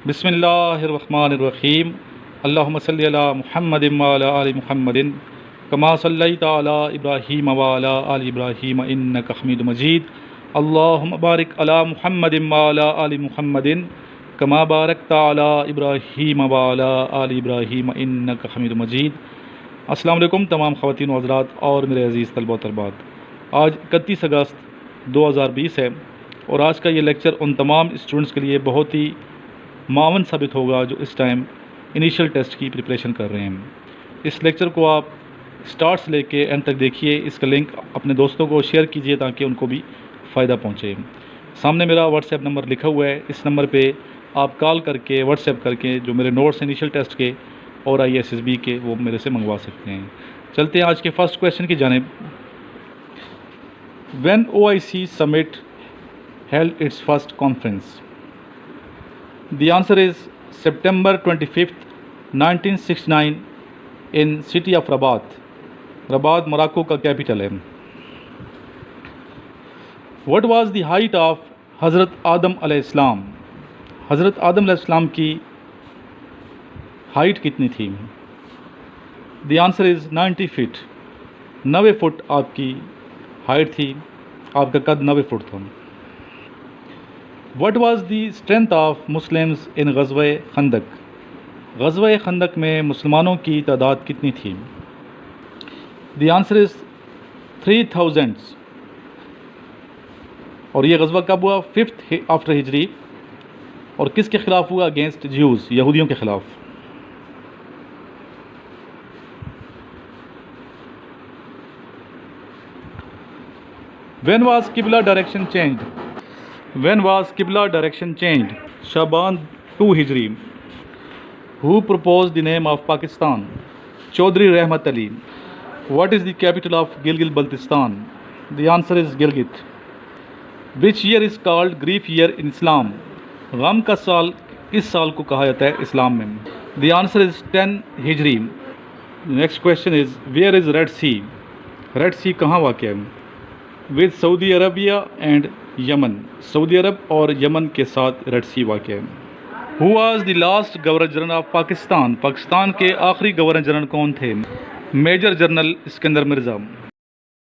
बिस्मिल्लाहिर्रहमानिर्रहीम। अल्लाहुम्मा सल्लि अला मुहम्मदिन व अला आलि मुहम्मदिन कमा सल्लैता अला इब्राहीम व अला आलि इब्राहीम इन्नका हमीदुम मजीद। अल्लाहुम्मा बारिक अला मुहम्मदिन व अला आलि मुहम्मदिन कमा बारकता अला इब्राहीम व अला आलि इब्राहीम इन्नका हमीदुम मजीद। अस्सलाम वालेकुम तमाम ख़वातीन व हज़रात और मेरे अज़ीज़ तलबा व तलबात। आज 31 अगस्त 2020 है और आज का ये लेक्चर उन तमाम स्टूडेंट्स के लिए बहुत ही मावन साबित होगा जो इस टाइम इनिशियल टेस्ट की प्रिपरेशन कर रहे हैं। इस लेक्चर को आप स्टार्ट से लेके एंड तक देखिए। इसका लिंक अपने दोस्तों को शेयर कीजिए ताकि उनको भी फ़ायदा पहुंचे। सामने मेरा व्हाट्सएप नंबर लिखा हुआ है, इस नंबर पे आप कॉल करके व्हाट्सएप करके जो मेरे नोट्स इनिशियल टेस्ट के और ISSB के वो मेरे से मंगवा सकते हैं। चलते हैं आज के फर्स्ट क्वेश्चन की जानिब। When OIC summit held it's first conference? The answer is September 25th, 1969 in city of Rabat. Rabat Morocco का कैपिटल है। What was the height of हज़रत आदम अलैहिस्सलाम? हज़रत आदम अलैहिस्सलाम की हाइट कितनी थी? The answer is 90 feet. 90 foot आपकी हाइट थी, आपका कद 90 फुट था। What was the strength of Muslims in ग़ज़वा खंदक? ग़ज़वा खंदक में मुसलमानों की तादाद कितनी थी? The answer is 3000। और ये ग़ज़वा कब हुआ? 5th आफ्टर हिजरी। और किसके ख़िलाफ़ हुआ? अगेंस्ट ज्यूज़, यहूदियों के ख़िलाफ़। When was Qibla direction changed? When was Qibla direction changed? Shaban 2 Hijri. Who proposed the name of Pakistan? Chaudhry Rahmat Ali. What is the capital of Gilgit-Baltistan? The answer is Gilgit. Which year is called grief year in Islam? गम का साल इस साल को कहा जाता है इस्लाम में। The answer is 10 Hijri. Next question is where is Red Sea? Red Sea कहाँ वाक़ है? With Saudi Arabia and Yemen. Saudi Arab और यमन के साथ रेड सी वाक़ है। Who was the last governor general of Pakistan? Pakistan के आखिरी गवर्नर जनरल कौन थे? Major general Sikandar Mirza.